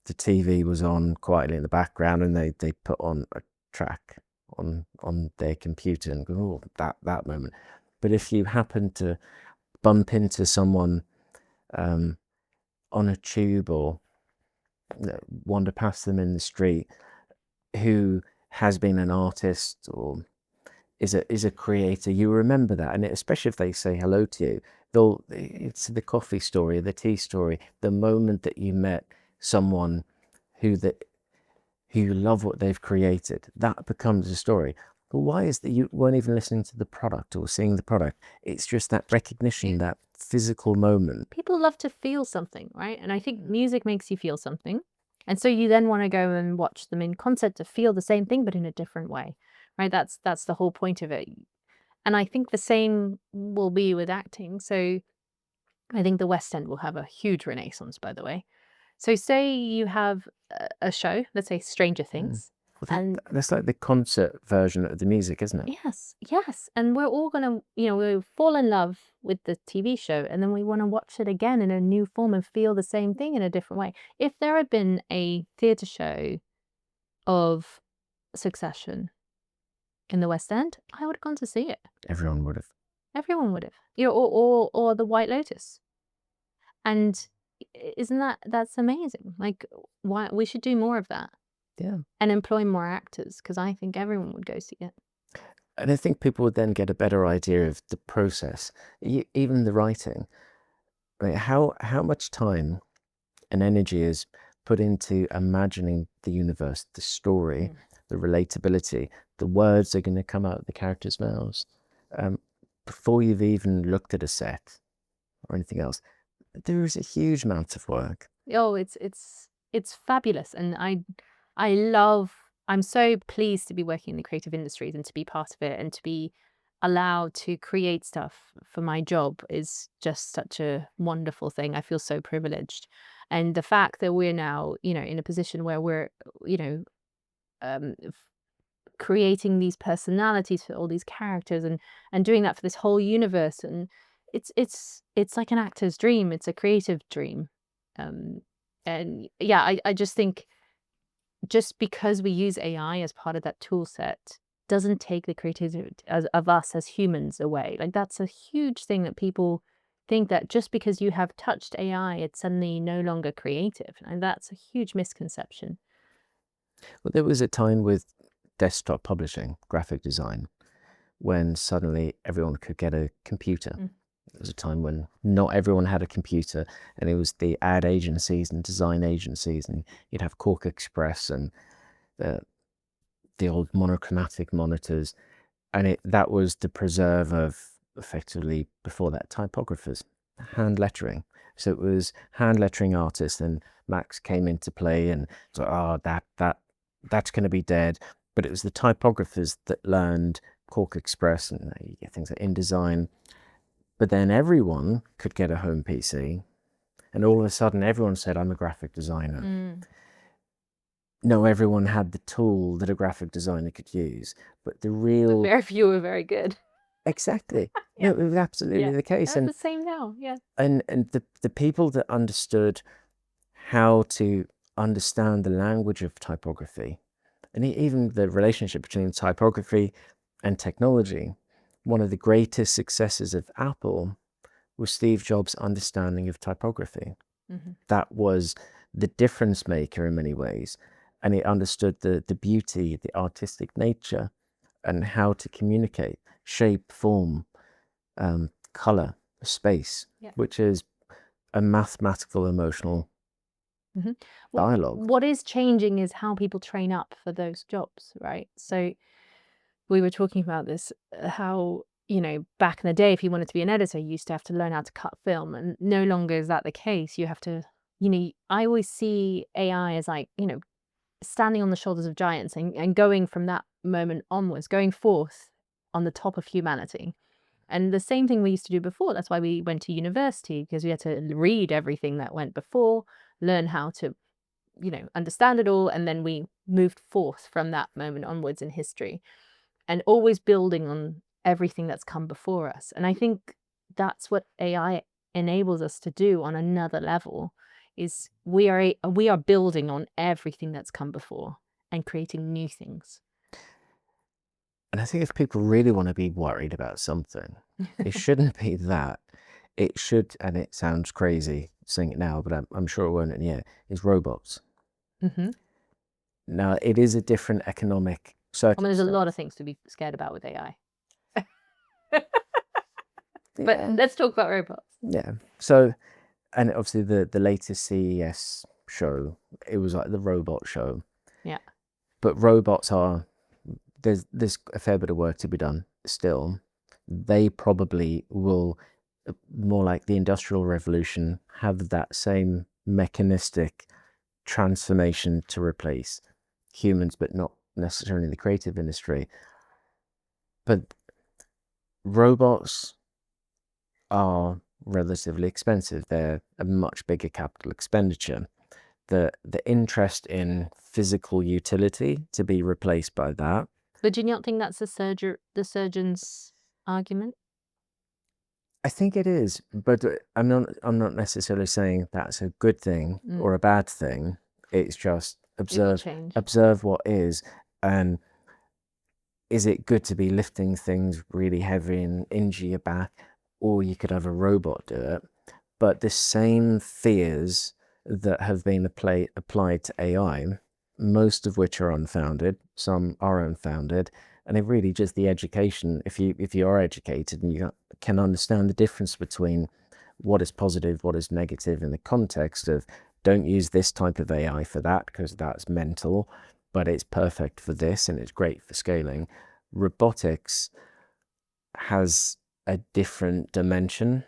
the TV was on quietly in the background and they put on a track on their computer and go, oh, that moment. But if you happen to bump into someone on a tube or wander past them in the street who has been an artist or is a creator, you remember that. And especially if they say hello to you, it's the coffee story, the tea story, the moment that you met someone who you love what they've created, that becomes a story. But why is that you weren't even listening to the product or seeing the product? It's just that recognition, that physical moment. People love to feel something, right? And I think music makes you feel something. And so you then want to go and watch them in concert to feel the same thing, but in a different way, right? That's the whole point of it. And I think the same will be with acting. So I think the West End will have a huge renaissance, by the way. So say you have a show, let's say Stranger Things. Well, And that's like the concert version of the music, isn't it? yes, yes. And we're all gonna, we fall in love with the TV show and then we want to watch it again in a new form and feel the same thing in a different way. If there had been a theatre show of Succession in the West End, I would have gone to see it. Everyone would have. Everyone would have. Or the White Lotus. And isn't that's amazing? Like, why we should do more of that. Yeah. And employ more actors, because I think everyone would go see it. And I think people would then get a better idea of the process, even the writing. Like how much time and energy is put into imagining the universe, the story, the relatability, the words that are going to come out of the characters' mouths, before you've even looked at a set or anything else. There is a huge amount of work. Oh, it's fabulous, and I'm so pleased to be working in the creative industries and to be part of it and to be allowed to create stuff for my job is just such a wonderful thing. I feel so privileged. And the fact that we're now, in a position where we're, creating these personalities for all these characters and doing that for this whole universe, and it's like an actor's dream. It's a creative dream. And yeah, I just think just because we use AI as part of that tool set doesn't take the creativity of us as humans away. Like, that's a huge thing that people think, that just because you have touched AI, it's suddenly no longer creative. And that's a huge misconception. Well, there was a time with desktop publishing, graphic design, when suddenly everyone could get a computer. There was a time when not everyone had a computer, and it was the ad agencies and design agencies, and you'd have Cork Express and the old monochromatic monitors, and that was the preserve of, effectively, before that, typographers, hand lettering. So it was hand lettering artists, and Max came into play, and so that's going to be dead. But it was the typographers that learned Cork Express and you get things like InDesign. But then everyone could get a home PC, and all of a sudden everyone said, I'm a graphic designer. No, everyone had the tool that a graphic designer could use, but very few were very good. Exactly. Yeah. No, it was absolutely the case. That's the same now, yeah. And the people that understood how to understand the language of typography, and even the relationship between typography and technology. One of the greatest successes of Apple was Steve Jobs' understanding of typography. That was the difference maker in many ways. And he understood the beauty, the artistic nature, and how to communicate shape, form, color, space, which is a mathematical, emotional dialogue. What is changing is how people train up for those jobs, right? So we were talking about this, how, back in the day, if you wanted to be an editor, you used to have to learn how to cut film, and no longer is that the case. You have to, I always see AI as like, standing on the shoulders of giants and going from that moment onwards, going forth on the top of humanity. And the same thing we used to do before. That's why we went to university, because we had to read everything that went before, learn how to, understand it all. And then we moved forth from that moment onwards in history, and always building on everything that's come before us. And I think that's what AI enables us to do on another level, is we are building on everything that's come before and creating new things. And I think if people really want to be worried about something, it shouldn't be that. It should, and it sounds crazy saying it now, but I'm sure it won't in a year, is robots. Now, it is a different economic circumstance. There's a lot of things to be scared about with AI. But let's talk about robots. Yeah. So, and obviously the latest CES show, it was like the robot show. Yeah. But robots there's a fair bit of work to be done still. They probably will more like the Industrial Revolution, have that same mechanistic transformation to replace humans, but not necessarily in the creative industry. But robots are relatively expensive. They're a much bigger capital expenditure. The interest in physical utility to be replaced by that. But do you not think that's the surgeon's argument? I think it is, but I'm not necessarily saying that's a good thing or a bad thing. It's just observe what is, and is it good to be lifting things really heavy and injure your back, or you could have a robot do it. But the same fears that have been applied to AI, most of which are unfounded, some are unfounded, and it really just the education. If you are educated and you can understand the difference between what is positive, what is negative in the context of, don't use this type of AI for that because that's mental, but it's perfect for this and it's great for scaling. Robotics has a different dimension,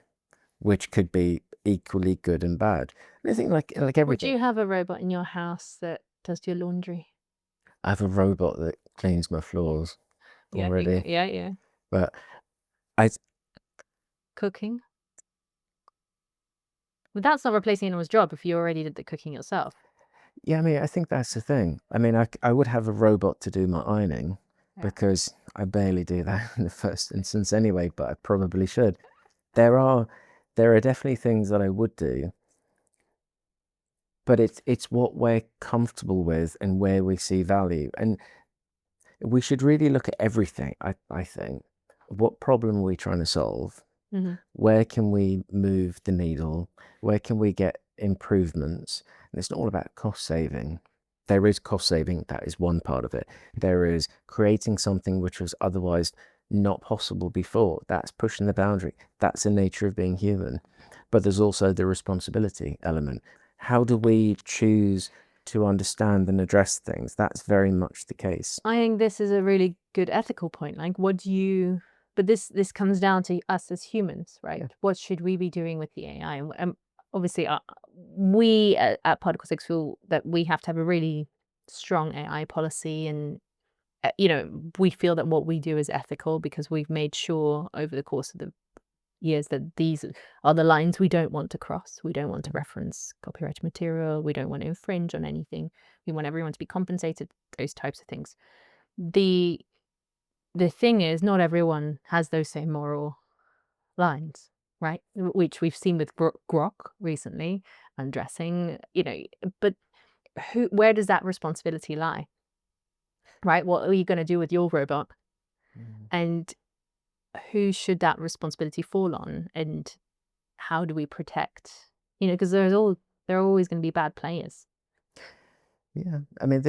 which could be equally good and bad. And I think like everything. Would you have a robot in your house that does your laundry? I have a robot that cleans my floors already. Yeah. But I Cooking? But that's not replacing anyone's job if you already did the cooking yourself. Yeah, I mean, I think that's the thing. I mean, I would have a robot to do my ironing because I barely do that in the first instance anyway, but I probably should. There are definitely things that I would do, but it's what we're comfortable with and where we see value. And we should really look at everything, I think. What problem are we trying to solve? Where can we move the needle? Where can we get improvements? And it's not all about cost saving. There is cost saving, that is one part of it. There is creating something which was otherwise not possible before. That's pushing the boundary. That's the nature of being human. But there's also the responsibility element. How do we choose to understand and address things? That's very much the case. I think this is a really good ethical point. Like, what do you... But this comes down to us as humans, right? Yeah. What should we be doing with the AI? Obviously, we at Particle 6 feel that we have to have a really strong AI policy, and we feel that what we do is ethical because we've made sure over the course of the years that these are the lines we don't want to cross. We don't want to reference copyrighted material. We don't want to infringe on anything. We want everyone to be compensated, those types of things. The thing is, not everyone has those same moral lines, right? Which we've seen with Grok recently, undressing, but where does that responsibility lie? Right? What are you going to do with your robot? And who should that responsibility fall on? And how do we protect? Because there are always going to be bad players. Yeah, I mean,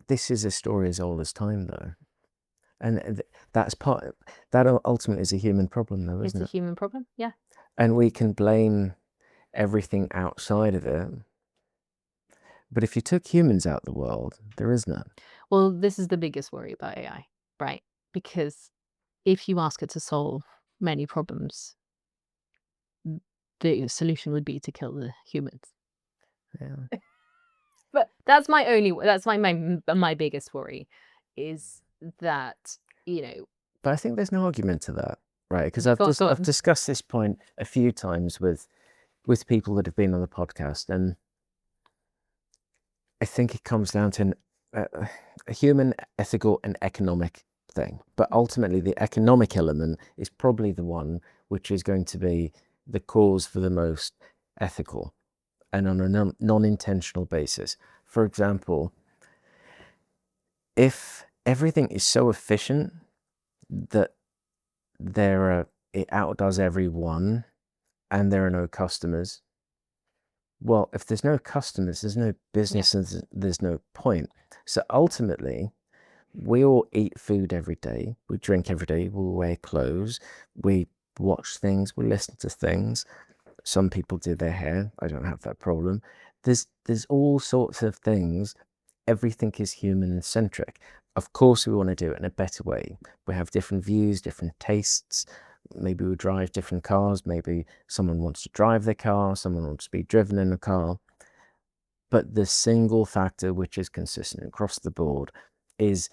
this is a story as old as time, though. And that ultimately is a human problem, though, isn't it? It's a human problem, yeah. And we can blame everything outside of it. But if you took humans out of the world, there is none. Well, this is the biggest worry about AI, right? Because if you ask it to solve many problems, the solution would be to kill the humans. Yeah. But that's my biggest worry, is that, But I think there's no argument to that, right? Because I've discussed this point a few times with people that have been on the podcast, and I think it comes down to a human, ethical, and economic thing. But ultimately, the economic element is probably the one which is going to be the cause for the most ethical and on a non-intentional basis. For example, if everything is so efficient that it outdoes everyone and there are no customers, well, if there's no customers, there's no business, and there's no point. So ultimately, we all eat food every day, we drink every day, we wear clothes, we watch things, we listen to things. Some people do their hair. I don't have that problem. There's all sorts of things. Everything is human-centric. Of course, we want to do it in a better way. We have different views, different tastes. maybe we drive different cars, maybe someone wants to drive their car, someone wants to be driven in a car. But the single factor which is consistent across the board is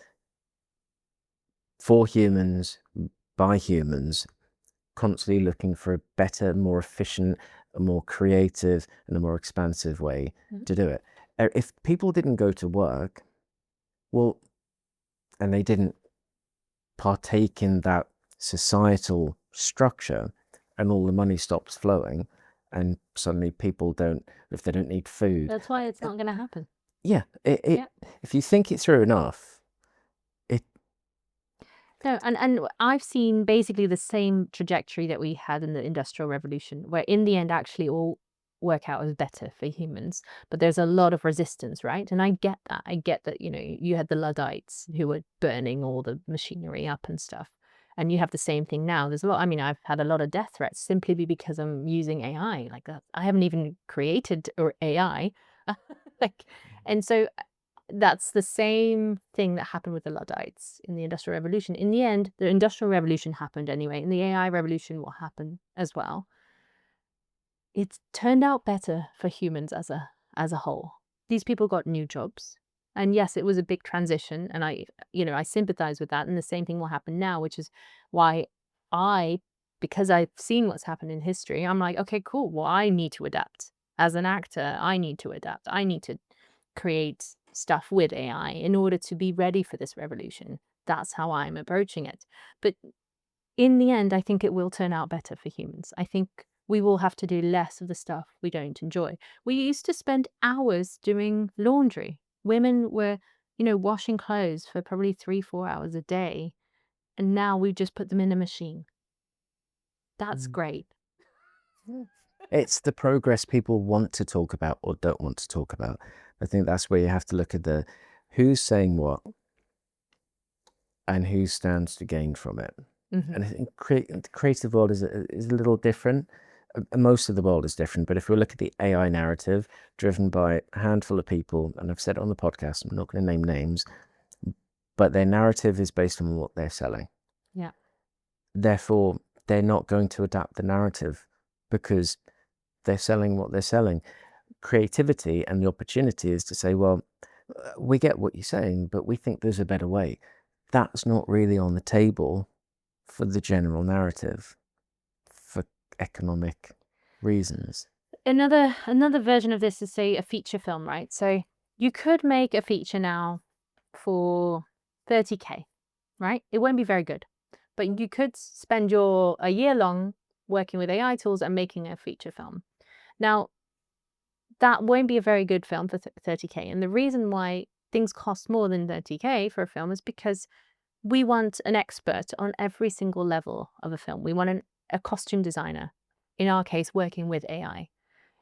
for humans, by humans, constantly looking for a better, more efficient, a more creative, and a more expansive way to do it. If people didn't go to work, well, and they didn't partake in that societal structure, and all the money stops flowing, and suddenly people don't, if they don't need food. That's why it's not going to happen. Yeah, if you think it through enough, No, and I've seen basically the same trajectory that we had in the Industrial Revolution, where in the end, actually, all work out as better for humans. But there's a lot of resistance, right? And I get that. I get that, you had the Luddites who were burning all the machinery up and stuff. And you have the same thing now. There's a lot, I've had a lot of death threats simply because I'm using AI like that. I haven't even created or AI. And so that's the same thing that happened with the Luddites in the Industrial Revolution. In the end, the Industrial Revolution happened anyway, and the AI revolution will happen as well. It's turned out better for humans as a whole. These people got new jobs. And yes, it was a big transition, and I sympathize with that. And the same thing will happen now, which is why because I've seen what's happened in history, I'm like, okay, cool. Well, I need to adapt. As an actor, I need to adapt. I need to create stuff with AI in order to be ready for this revolution. That's how I'm approaching it. But in the end, I think it will turn out better for humans. I think we will have to do less of the stuff we don't enjoy. We used to spend hours doing laundry. Women were, washing clothes for probably 3-4 hours a day. And now we just put them in a machine. That's great. it's the progress people want to talk about or don't want to talk about. I think that's where you have to look at the who's saying what and who stands to gain from it. And I think the creative world is a little different. Most of the world is different, but if we look at the AI narrative driven by a handful of people, and I've said it on the podcast, I'm not going to name names, but their narrative is based on what they're selling. Yeah. Therefore, they're not going to adapt the narrative because they're selling what they're selling. Creativity and the opportunity is to say, well, we get what you're saying, but we think there's a better way. That's not really on the table for the general narrative for economic reasons. Another version of this is, say, a feature film, right? So you could make a feature now for 30K, right? It won't be very good, but you could spend a year long working with AI tools and making a feature film. Now, that won't be a very good film for 30K. And the reason why things cost more than 30K for a film is because we want an expert on every single level of a film. We want a costume designer, in our case, working with AI.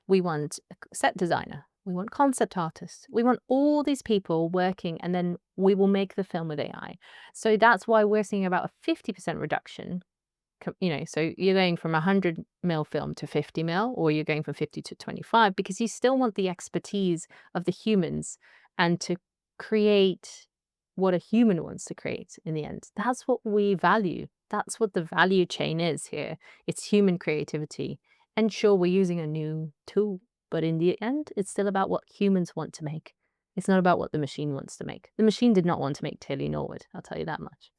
We want a set designer. We want concept artists. We want all these people working, and then we will make the film with AI. So that's why we're seeing about a 50% reduction. So you're going from 100 mil film to 50 mil, or you're going from 50 to 25, because you still want the expertise of the humans and to create what a human wants to create in the end. That's what we value. That's what the value chain is here. It's human creativity. And sure, we're using a new tool, but in the end, it's still about what humans want to make. It's not about what the machine wants to make. The machine did not want to make Tilly Norwood, I'll tell you that much.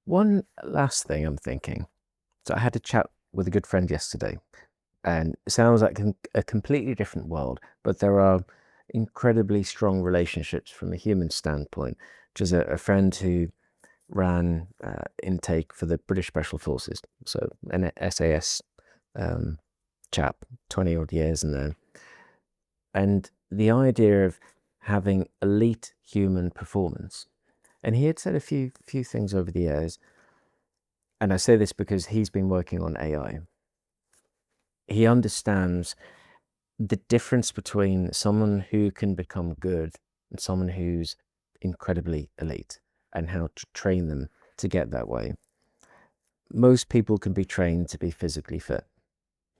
One last thing I'm thinking. So I had a chat with a good friend yesterday, and it sounds like a completely different world, but there are incredibly strong relationships from a human standpoint. Which is a friend who ran intake for the British Special Forces, so an SAS chap, 20 odd years in there. And the idea of having elite human performance. And he had said a few things over the years, and I say this because he's been working on AI. He understands the difference between someone who can become good and someone who's incredibly elite, and how to train them to get that way. Most people can be trained to be physically fit.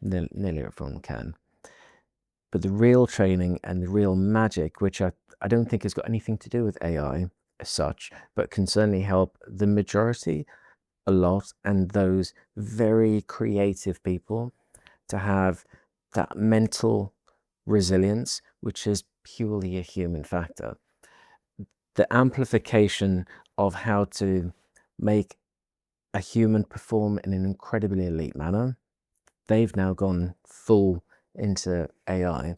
Nearly everyone can. But the real training and the real magic, which I don't think has got anything to do with AI as such, but can certainly help the majority a lot, and those very creative people to have that mental resilience, which is purely a human factor. The amplification of how to make a human perform in an incredibly elite manner, they've now gone full into AI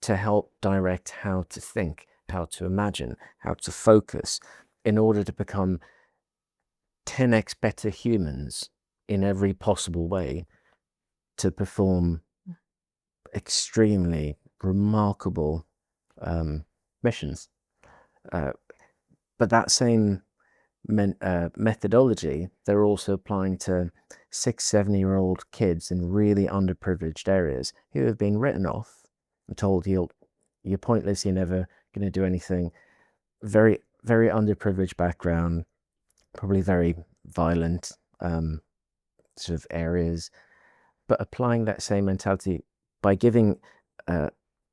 to help direct how to think, how to imagine, how to focus in order to become 10x better humans in every possible way to perform extremely remarkable missions. But that same methodology, they're also applying to 6, 7-year-old kids in really underprivileged areas who have been written off and told you're pointless, you're never going to do anything. Very, very underprivileged background, probably very violent sort of areas, but applying that same mentality by giving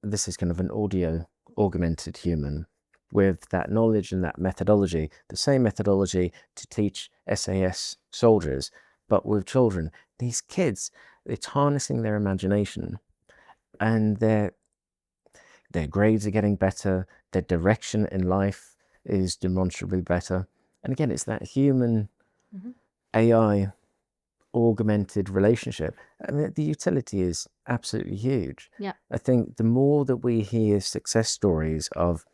this is kind of an audio augmented human with that knowledge and that methodology, the same methodology to teach SAS soldiers, but with children. These kids, it's harnessing their imagination, and their grades are getting better, their direction in life is demonstrably better. And again, it's that human AI augmented relationship. I mean, the utility is absolutely huge. Yeah. I think the more that we hear success stories of,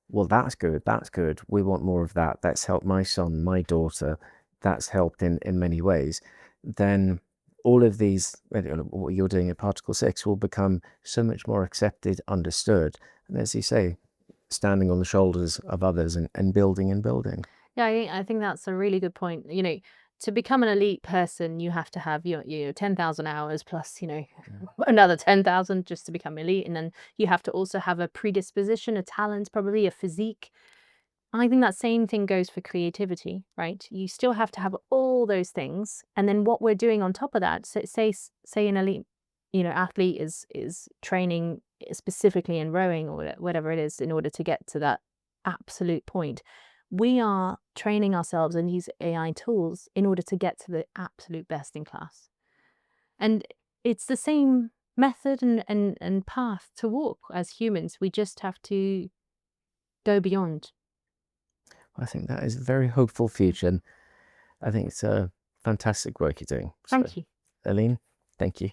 well, that's good, we want more of that, that's helped my son, my daughter, that's helped in many ways, then all of these, what you're doing at Particle 6 will become so much more accepted, understood, and as you say, standing on the shoulders of others and building and building. Yeah, I think that's a really good point. To become an elite person, you have to have your 10,000 hours plus, another 10,000 just to become elite. And then you have to also have a predisposition, a talent, probably a physique. I think that same thing goes for creativity, right? You still have to have all those things. And then what we're doing on top of that, so say an elite, athlete is training specifically in rowing or whatever it is in order to get to that absolute point. We are training ourselves and use AI tools in order to get to the absolute best in class. And it's the same method and path to walk as humans. We just have to go beyond. I think that is a very hopeful future, and I think it's a fantastic work you're doing. So, Thank you. Eline, thank you.